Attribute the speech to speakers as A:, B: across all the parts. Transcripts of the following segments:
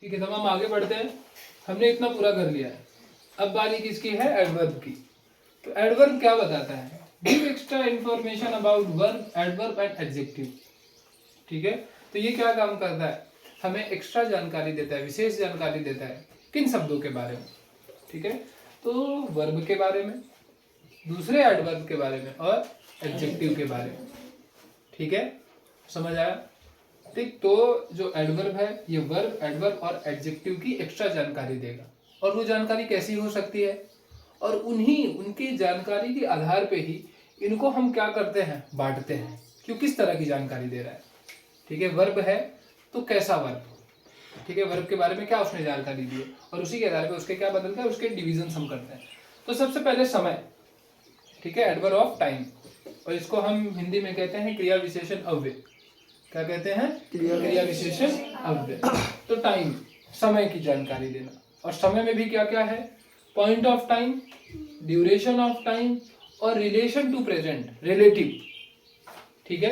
A: ठीक है, तब हम आगे बढ़ते हैं। हमने इतना पूरा कर लिया है। अब बारी किसकी है? एडवर्ब की। तो एडवर्ब क्या बताता है? Give extra information about verb, adverb and adjective. ठीक है, तो ये क्या काम करता है? हमें एक्स्ट्रा जानकारी देता है, विशेष जानकारी देता है किन शब्दों के बारे में। ठीक है, तो वर्ब के बारे में, दूसरे एडवर्ब के बारे में और एडजेक्टिव के बारे में। ठीक है, समझ आया? ठीक, तो जो एडवर्ब है ये वर्ब, एडवर्ब और एडजेक्टिव की एक्स्ट्रा जानकारी देगा। और वो जानकारी कैसी हो सकती है? और उनकी जानकारी के आधार पे ही इनको हम क्या करते हैं? बांटते हैं। क्यों, किस तरह की जानकारी दे रहा है। ठीक है, वर्ब है तो कैसा वर्ब। ठीक है, वर्ब के बारे में क्या उसने जानकारी दी है और उसी के आधार पे उसके क्या बदलता है, उसके डिवीजन हम करते हैं। तो सबसे पहले समय। ठीक है, एडवर्ब ऑफ टाइम, और इसको हम हिंदी में कहते हैं क्रिया विशेषण अव्यय। क्या कहते हैं? क्रिया विशेषण अव्यय। तो टाइम, समय की जानकारी देना। और समय में भी क्या क्या है? Point of time, duration of time और रिलेशन टू प्रेजेंट, रिलेटिव। ठीक है,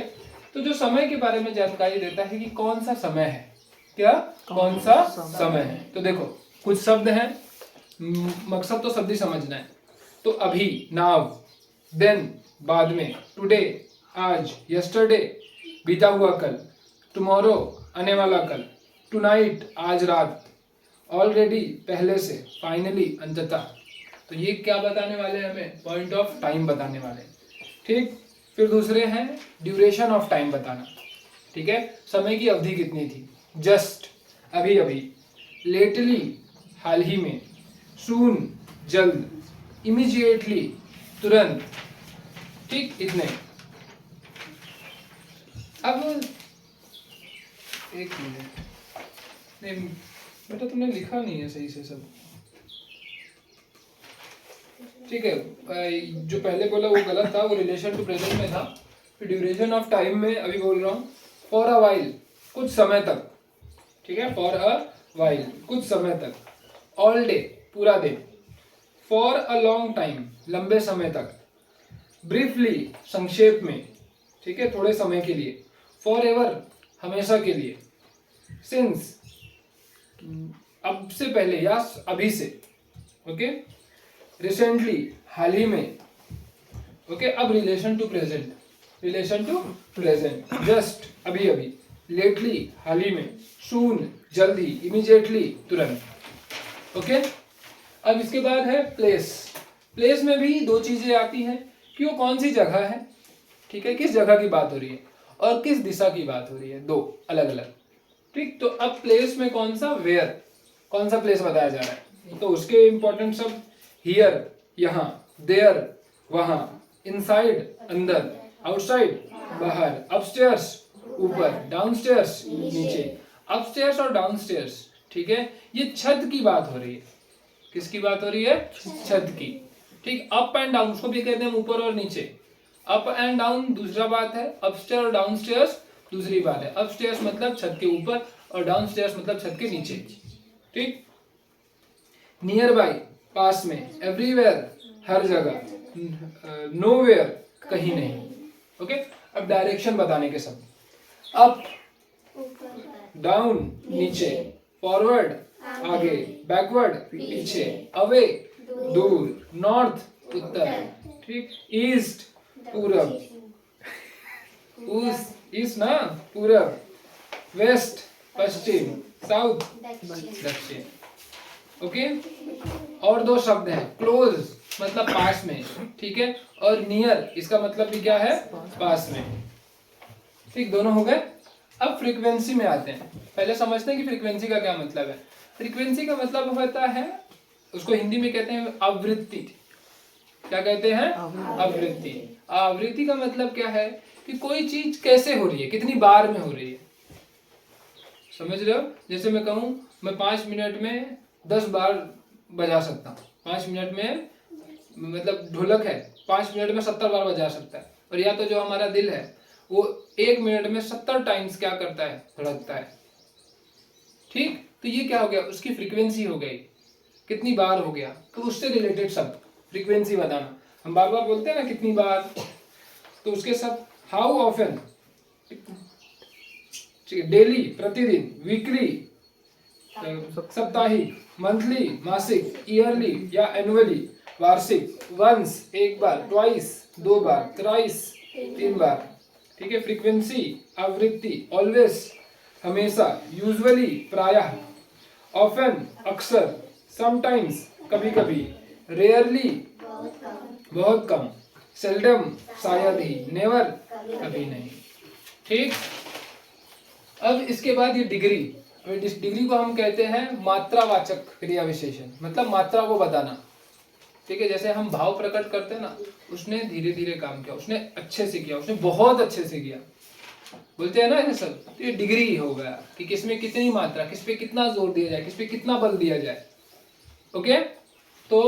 A: तो जो समय के बारे में जानकारी देता है कि कौन सा समय है, क्या कौन सा समय है। तो देखो कुछ शब्द हैं, मकसद तो शब्द ही समझना है। तो अभी, नाउ, देन, बाद में, टुडे, आज, यस्टरडे, बीता हुआ कल, टुमारो, आने वाला कल, टुनाइट, आज रात, ऑलरेडी, पहले से, फाइनली, अंततः। तो ये क्या बताने वाले हैं हमें? पॉइंट ऑफ टाइम बताने वाले हैं। ठीक, फिर दूसरे हैं ड्यूरेशन ऑफ टाइम बताना। ठीक है, समय की अवधि कितनी थी। जस्ट, अभी अभी, लेटली, हाल ही में, सून, जल्द, इमीडिएटली, तुरंत। ठीक, इतने। अब एक मिनट, नहीं बेटा तुमने लिखा नहीं है सही से सब। ठीक है, जो पहले बोला वो गलत था, वो रिलेशन टू प्रेजेंट में था। फिर ड्यूरेशन ऑफ टाइम में अभी बोल रहा हूँ फॉर अ वाइल, कुछ समय तक। ठीक है, फॉर अ वाइल, कुछ समय तक। ऑल डे, पूरा दिन। फॉर अ लॉन्ग टाइम, लंबे समय तक। ब्रीफली, संक्षेप में। ठीक है, थोड़े समय के लिए। फॉर एवर, हमेशा के लिए। सिंस, अब से पहले या अभी से। ओके, रिसेंटली, हाल ही में। ओके, अब relation to present, relation to present. Just, अभी अभी। लेटली, हाल ही में। सून, जल्दी, इमीडिएटली, तुरंत। ओके, अब इसके बाद है प्लेस। प्लेस में भी दो चीजें आती हैं कि वो कौन सी जगह है। ठीक है, किस जगह की बात हो रही है और किस दिशा की बात हो रही है, दो अलग अलग। ठीक, तो अब प्लेस में कौन सा? वेयर, कौन सा प्लेस बताया जा रहा है। तो उसके इंपॉर्टेंट शब्द हियर, यहाँ, देयर, वहां, इनसाइड, अंदर, आउटसाइड, बाहर, अपस्टेयर्स, ऊपर, डाउनस्टेयर्स, नीचे। अपस्टेयर्स और डाउनस्टेयर्स, ठीक है, ये छत की बात हो रही है। किसकी बात हो रही है? छत की। ठीक, अप एंड डाउन, उसको भी कहते हैं ऊपर और नीचे। अप एंड डाउन दूसरा बात है, अपस्टेयर और डाउनस्टेयर्स दूसरी बात है। अपस्टेयर्स मतलब छत के ऊपर और डाउनस्टेयर्स मतलब छत के नीचे। ठीक, नियर बाय, पास में। एवरीवेयर, हर जगह। नोवेयर, कहीं नहीं। ओके, अब डायरेक्शन बताने के सब। अप, डाउन, नीचे। फॉरवर्ड, आगे। बैकवर्ड, पीछे। अवे, दूर। नॉर्थ, उत्तर। ठीक, ईस्ट, पूरब। ईस्ट ना, पूरब। वेस्ट, पश्चिम। साउथ, दक्षिण। ओके, और दो शब्द हैं, क्लोज मतलब पास में। ठीक है, और नियर, इसका मतलब भी क्या है? पास में। ठीक, दोनों हो गए। अब फ्रीक्वेंसी में आते हैं। पहले समझते हैं कि फ्रीक्वेंसी का क्या मतलब है। फ्रीक्वेंसी का मतलब होता है, उसको हिंदी में कहते हैं आवृत्ति। क्या कहते हैं? आवृत्ति। आवृत्ति का मतलब क्या है कि कोई चीज कैसे हो रही है, कितनी बार में हो रही है। समझ रहे हो? जैसे मैं कहूं मैं 5 मिनट में 10 बार बजा सकता हूँ। 5 मिनट में, मतलब ढोलक है 5 मिनट में 70 बार बजा सकता है। और या तो जो हमारा दिल है वो 1 मिनट में 70 टाइम्स क्या करता है? धड़कता है। ठीक, तो ये क्या हो गया? उसकी फ्रीक्वेंसी हो गई, कितनी बार हो गया। तो उससे रिलेटेड शब्द फ्रीक्वेंसी बताना। हम बार बार बोलते हैं ना कितनी बार, तो उसके साथ हाउ ऑफन, डेली, प्रतिदिन, वीकली, साप्ताहिक, मंथली मासिक, ईयरली या एनुअली वार्षिक, वंस एक बार, ट्वाइस दो बार, थ्राइस तीन बार, ठीक है। फ्रीक्वेंसी आवृत्ति, ऑलवेज हमेशा, यूजुअली प्रायः, ऑफन अक्सर, समटाइम्स कभी कभी, रेयरली बहुत कम, सेल्डम शायद ही, नेवर कभी नहीं, ठीक। अब इसके बाद ये डिग्री, इस डिग्री को हम कहते हैं मात्रावाचक क्रिया विशेषण, मतलब मात्रा को बताना, ठीक है। जैसे हम भाव प्रकट करते हैं ना, उसने धीरे धीरे काम किया, उसने अच्छे से किया, उसने बहुत अच्छे से किया, बोलते हैं ना ये सब। तो ये डिग्री हो गया कि किसमें कितनी मात्रा, किस पे कितना जोर दिया जाए, किस पे कितना बल दिया जाए, ओके। तो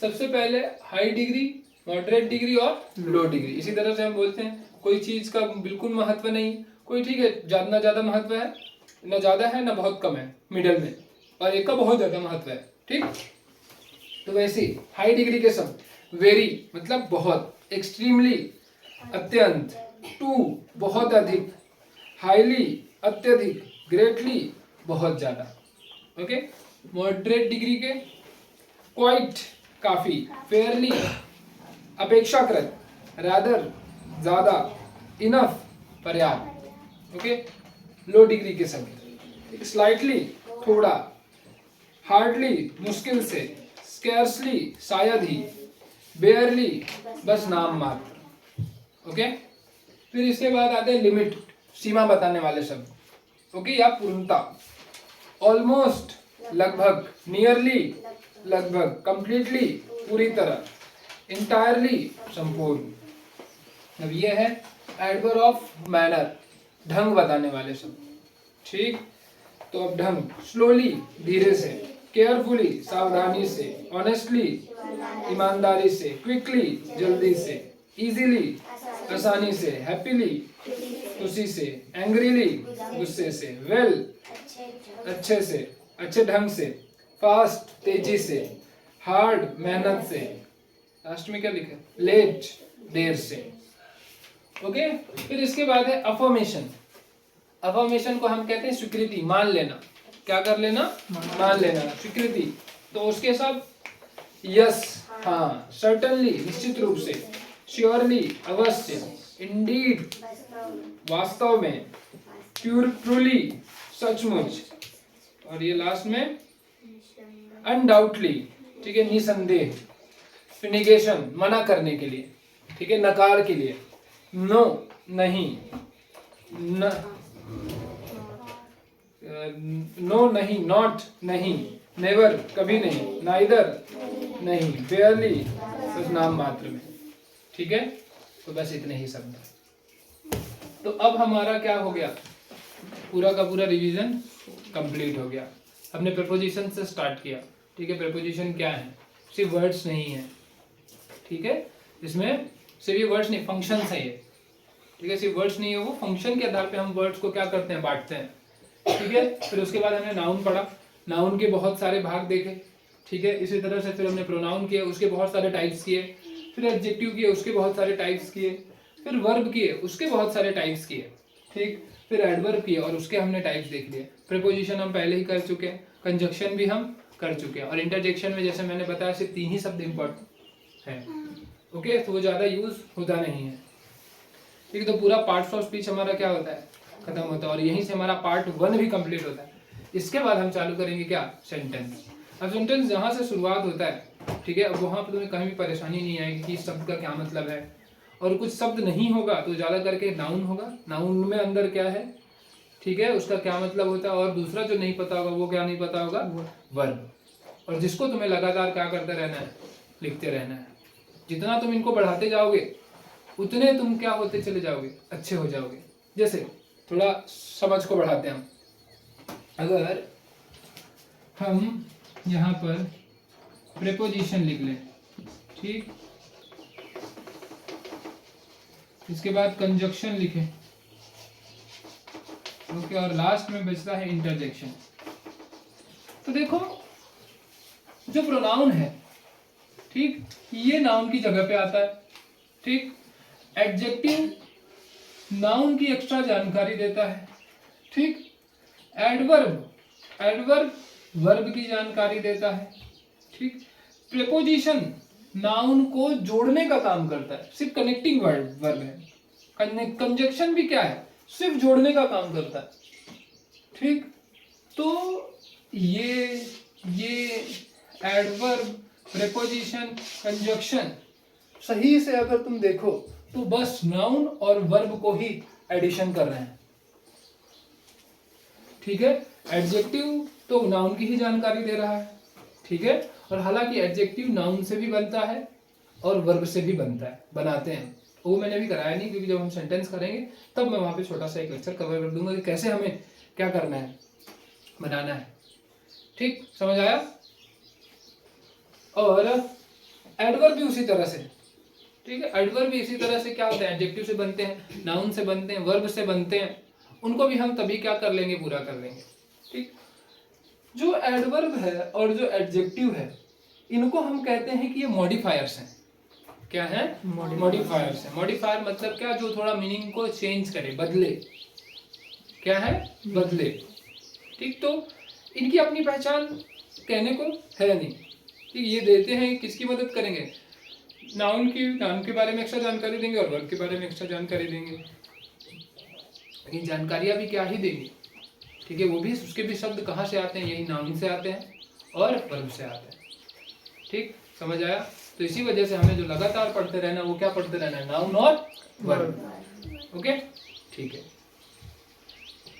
A: सबसे पहले हाई डिग्री, मॉडरेट डिग्री और लो डिग्री। इसी तरह से हम बोलते हैं कोई चीज का बिल्कुल महत्व नहीं, कोई ठीक है ना ज्यादा महत्व है, ना ज्यादा है ना बहुत कम है, मिडल में, और एक का बहुत ज्यादा महत्व है, ठीक। तो वैसे हाई डिग्री के शब्द वेरी मतलब बहुत, एक्सट्रीमली अत्यंत, टू बहुत अधिक, हाईली अत्यधिक, ग्रेटली बहुत ज्यादा, ओके। मॉडरेट डिग्री के क्वाइट काफी, फेयरली अपेक्षाकृत, रादर ज्यादा, इनफ पर्याप्त, ओके। लो डिग्री के शब्द स्लाइटली थोड़ा, हार्डली मुश्किल से, स्कैर्सली शायद ही, बेयरली बस नाम मात्र, ओके। फिर इसके बाद आते हैं लिमिट, सीमा बताने वाले शब्द, ओके, या पूर्णता। ऑलमोस्ट लगभग, नियरली लगभग, कंप्लीटली पूरी तरह, इंटायरली संपूर्ण। अब ये है एडवर्ब ऑफ मैनर, ढंग बताने वाले शब्द, ठीक। तो अब ढंग, स्लोली धीरे से, केयरफुली सावधानी से, ऑनेस्टली ईमानदारी से, क्विकली जल्दी से, इजीली आसानी से, हैप्पीली खुशी से, एंग्रीली गुस्से से, वेल अच्छे से, अच्छे ढंग से, फास्ट तेजी से, हार्ड मेहनत से, लास्ट में क्या लिखा है, लेट देर से, ओके। फिर इसके बाद है अफर्मेशन। अफर्मेशन को हम कहते हैं स्वीकृति, मान लेना, क्या कर लेना, मान लेना, स्वीकृति। तो उसके सब यस हाँ, सर्टनली निश्चित रूप से, श्योरली अवश्य, इंडीड वास्तव में, ट्रूली सचमुच, और ये लास्ट में अनडाउटली, ठीक है, निसंदेह, फिनिगेशन मना करने के लिए, ठीक है, नकार के लिए, नो नहीं, नो नहीं, नॉट नहीं, नेवर कभी नहीं, नाइदर नहीं, फेयरली बस नाम मात्र में, ठीक है। तो बस इतने ही शब्द। तो अब हमारा क्या हो गया, पूरा का पूरा रिवीजन कंप्लीट हो गया। हमने प्रेपोजिशन से स्टार्ट किया, ठीक है। प्रेपोजिशन क्या है, सिर्फ वर्ड्स नहीं है, ठीक है। इसमें सिर्फ ये वर्ड्स नहीं, फंक्शन है ये, ठीक है। सिर्फ वर्ड्स नहीं है, वो फंक्शन के आधार पे हम वर्ड्स को क्या करते हैं, बांटते हैं, ठीक है। फिर उसके बाद हमने नाउन पढ़ा, नाउन के बहुत सारे भाग देखे, ठीक है। इसी तरह से फिर हमने प्रोनाउन किए, उसके बहुत सारे टाइप्स किए, फिर एडजेक्टिव किए, उसके बहुत सारे टाइप्स किए, फिर वर्ब किए, उसके बहुत सारे टाइप्स किए, ठीक। फिर एडवर्ब किए और उसके हमने टाइप्स देख लिए। प्रीपोजिशन हम पहले ही कर चुके हैं, कंजक्शन भी हम कर चुके हैं, और इंटरजेक्शन में जैसे मैंने बताया सिर्फ 3 ही शब्द इम्पोर्टेंट है, ओके। तो वो ज़्यादा यूज होता नहीं है, ठीक। तो पूरा पार्ट्स ऑफ स्पीच हमारा क्या होता है, खत्म होता है, और यहीं से हमारा पार्ट 1 भी कंप्लीट होता है। इसके बाद हम चालू करेंगे क्या, सेंटेंस। अब सेंटेंस जहाँ से शुरुआत होता है, ठीक है, अब वहाँ पर तुम्हें कहीं भी परेशानी नहीं आएगी कि इस शब्द का क्या मतलब है, और कुछ शब्द नहीं होगा तो ज़्यादा करके नाउन होगा, नाउन में अंदर क्या है, ठीक है, उसका क्या मतलब होता है, और दूसरा जो नहीं पता होगा वो क्या नहीं पता होगा, वर्ब। और जिसको तुम्हें लगातार क्या करते रहना है, लिखते रहना है। जितना तुम इनको बढ़ाते जाओगे उतने तुम क्या होते चले जाओगे, अच्छे हो जाओगे। जैसे थोड़ा समझ को बढ़ाते हैं हम, अगर हम यहाँ पर प्रेपोजिशन लिख लें, ठीक, इसके बाद कंजक्शन लिखें, ओके, और लास्ट में बचता है इंटरजेक्शन। तो देखो जो प्रोनाउन है, ठीक, ये नाउन की जगह पे आता है, ठीक। एडजेक्टिव नाउन की एक्स्ट्रा जानकारी देता है, ठीक। एडवर्ब वर्ब की जानकारी देता है। ठीक, प्रीपोजिशन नाउन को जोड़ने का काम करता है, सिर्फ कनेक्टिंग वर्ब है। कंजक्शन भी क्या है, सिर्फ जोड़ने का काम करता है। ठीक, तो ये एडवर्ब, प्रीपोजिशन, कंजक्शन सही से अगर तुम देखो तो बस नाउन और वर्ब को ही एडिशन कर रहे हैं। ठीक है, एडजेक्टिव तो नाउन की ही जानकारी दे रहा है। ठीक है, और हालांकि एडजेक्टिव नाउन से भी बनता है और वर्ब से भी बनता है, बनाते हैं, वो मैंने भी कराया नहीं, क्योंकि जब हम सेंटेंस करेंगे तब मैं वहां पे छोटा सा एक लेक्चर कवर कर दूंगा कि कैसे हमें क्या करना है, बनाना है। ठीक, समझ आया। और एडवर्ब भी उसी तरह से। ठीक है, एडवर्ब भी इसी तरह से क्या होते हैं, एडजेक्टिव से बनते हैं, नाउन से बनते हैं, वर्ब से बनते हैं। उनको भी हम तभी क्या कर लेंगे, पूरा कर लेंगे। ठीक, जो एडवर्ब है और जो एडजेक्टिव है, इनको हम कहते हैं कि ये मॉडिफायर्स हैं। क्या है, मॉडिफायर्स है। मॉडिफायर मतलब क्या, जो थोड़ा मीनिंग को चेंज करे, बदले। क्या है, बदले। ठीक, तो इनकी अपनी पहचान कहने को है नहीं। ठीक, ये देते हैं, किसकी मदद करेंगे, नाउन की, नाउन के बारे में एक्स्ट्रा जानकारी देंगे और वर्ब के बारे में एक्स्ट्रा जानकारी देंगे। लेकिन जानकारियां भी क्या ही देंगे। ठीक है, वो भी, उसके भी शब्द कहाँ से आते हैं, यही नाउन से आते हैं और वर्ब से आते हैं। ठीक, समझ आया। तो इसी वजह से हमें जो लगातार पढ़ते रहना, वो क्या पढ़ते रहना है, नाउन और वर्ब। ओके, ठीक है।